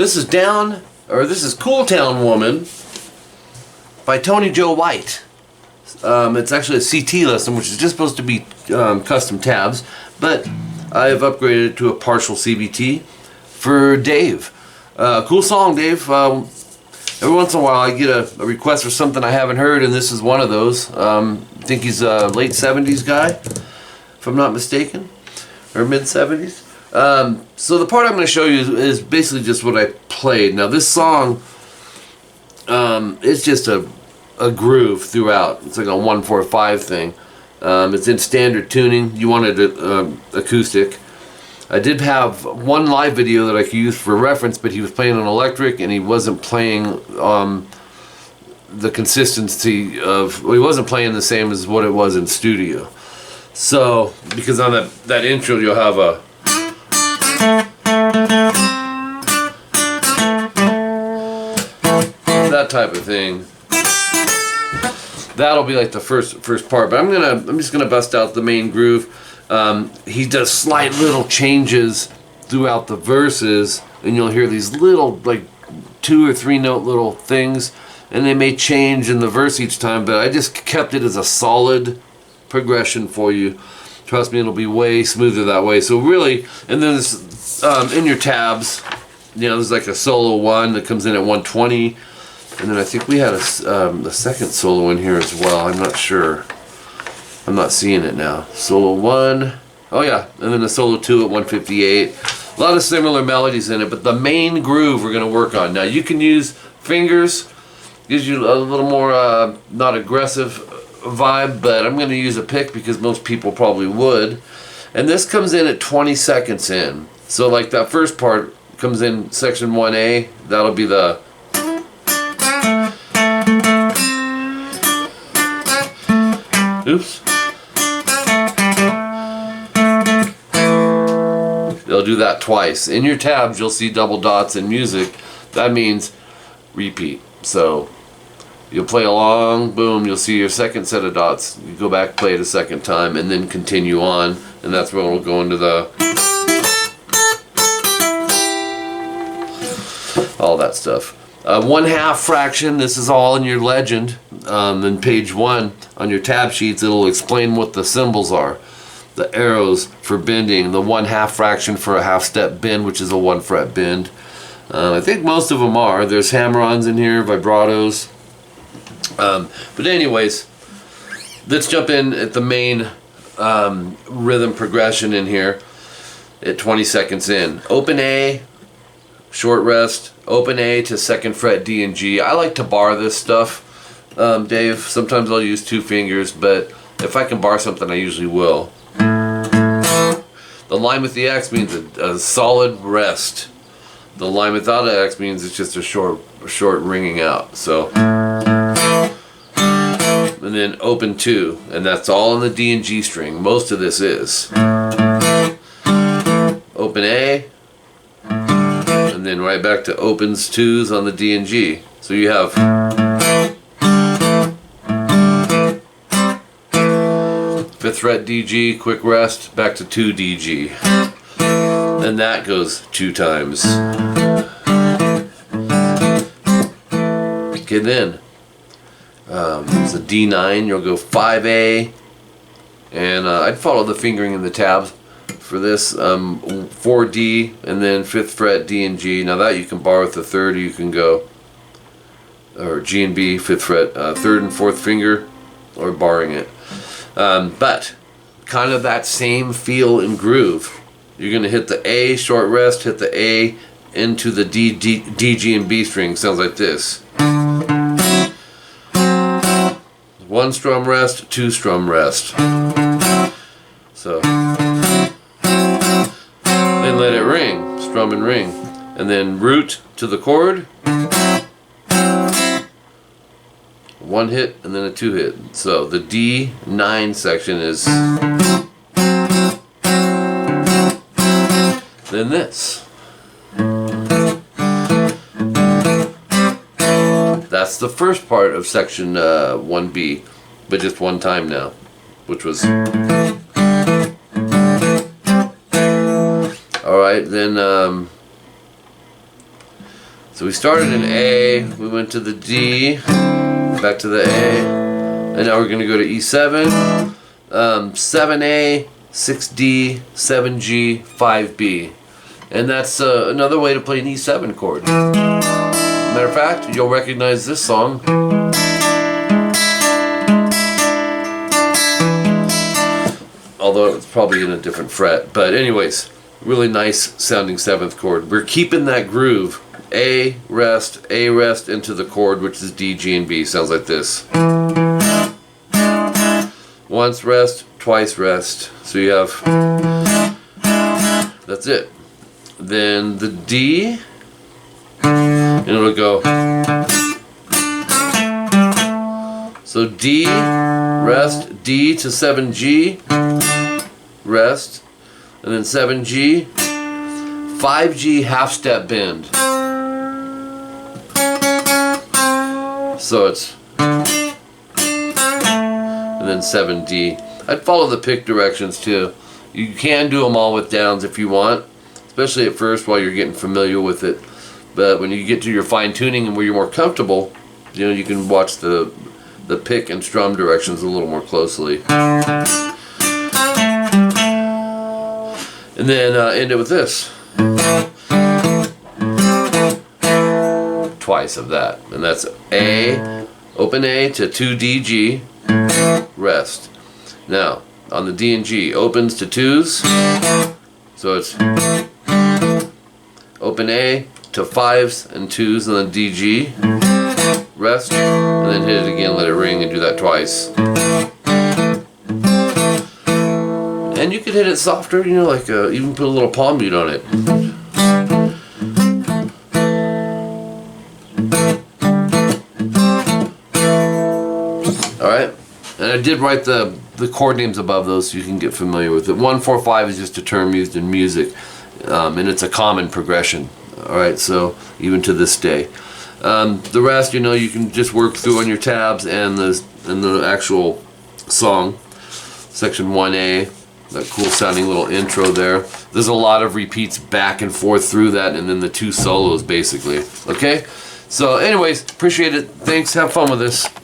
this is Cool Town Woman by Tony Joe White. It's actually a CT lesson, which is just supposed to be custom tabs, but I've upgraded it to a partial CVT for Dave. Cool song, Dave. Every once in a while I get a request for something I haven't heard, and this is one of those. I think he's a late 70s guy, if I'm not mistaken, or mid 70s. So the part I'm going to show you is basically just what I played. Now this song, it's just a groove throughout. It's like a 1-4-5 thing. It's in standard tuning. You wanted it acoustic. I did have one live video that I could use for reference, but he was playing on electric and he wasn't playing the consistency of, well, he wasn't playing the same as what it was in studio. So, because on that intro you'll have a that type of thing. That'll be like the first part, but I'm just gonna bust out the main groove. He does slight little changes throughout the verses, and you'll hear these little, like 2 or 3 note little things, and they may change in the verse each time, but I just kept it as a solid progression for you. Trust me, it'll be way smoother that way. So really, and then this, in your tabs, you know, there's like a solo 1 that comes in at 120, and then I think we had a second solo in here as well. I'm not sure. I'm not seeing it now. Solo 1, oh yeah, and then the solo 2 at 158. A lot of similar melodies in it, but the main groove we're going to work on. Now you can use fingers, gives you a little more not aggressive vibe, but I'm going to use a pick because most people probably would. And this comes in at 20 seconds in. So like that first part comes in section 1A, that'll be the oops. They'll do that twice. In your tabs, you'll see double dots in music. That means repeat. So you'll play along, boom, you'll see your second set of dots. You go back, play it a second time, and then continue on. And that's where we'll go into the all that stuff. 1/2 fraction, this is all in your legend. In page 1 on your tab sheets, it'll explain what the symbols are. The arrows for bending, the 1/2 fraction for a half step bend, which is a 1 fret bend. I think most of them are. There's hammer-ons in here, vibratos. But anyways, let's jump in at the main rhythm progression in here at 20 seconds in. Open A, short rest, open A to 2nd fret D and G. I like to bar this stuff, Dave. Sometimes I'll use 2 fingers, but if I can bar something, I usually will. The line with the X means a solid rest. The line without an X means it's just a short ringing out. So, and then open 2, and that's all on the D and G string. Most of this is open A, and then right back to opens 2s on the D and G. So you have 5th fret DG, quick rest, back to 2 DG. And that goes 2 times. Okay, then it's a D9, you'll go 5A, and I'd follow the fingering in the tabs for this. 4D, and then 5th fret D and G. Now that you can bar with the 3rd, or you can go, or G and B, 5th fret, 3rd and 4th finger, or barring it. But kind of that same feel and groove. You're going to hit the A, short rest, hit the A into the D, G, and B string. Sounds like this. 1 strum rest, 2 strum rest. So then let it ring, strum and ring. And then root to the chord. 1 hit and then a 2 hit. So the D9 section is then this. That's the first part of section 1B, but just one time now, which was alright. Then So we started in A, we went to the D, back to the A, and now we're going to go to E7, 7A, 6D, 7G, 5B. And that's another way to play an E7 chord. Matter of fact, you'll recognize this song. Although it's probably in a different fret. But anyways, really nice sounding 7th chord. We're keeping that groove. A, rest into the chord, which is D, G, and B. Sounds like this. Once rest, twice rest. So you have, that's it. Then the D, and it'll go. So D, rest, D to 7G, rest, and then 7G, 5G half step bend. So it's, and then 7D. I'd follow the pick directions too. You can do them all with downs if you want, especially at first while you're getting familiar with it. But when you get to your fine tuning and where you're more comfortable, you know, you can watch the pick and strum directions a little more closely. And then end it with this. Twice of that. And that's A, open A to 2D, G, rest. Now, on the D and G, opens to 2s. So it's open A to 5s and 2s, and then D, G, rest, and then hit it again, let it ring, and do that twice. And you could hit it softer, you know, like even put a little palm mute on it. Alright, and I did write the chord names above those so you can get familiar with it. 1, 4, 5 is just a term used in music, and it's a common progression. Alright, so even to this day. The rest, you know, you can just work through on your tabs and the actual song. Section 1A, that cool sounding little intro there. There's a lot of repeats back and forth through that, and then the 2 solos basically. Okay? So anyways, appreciate it. Thanks. Have fun with this.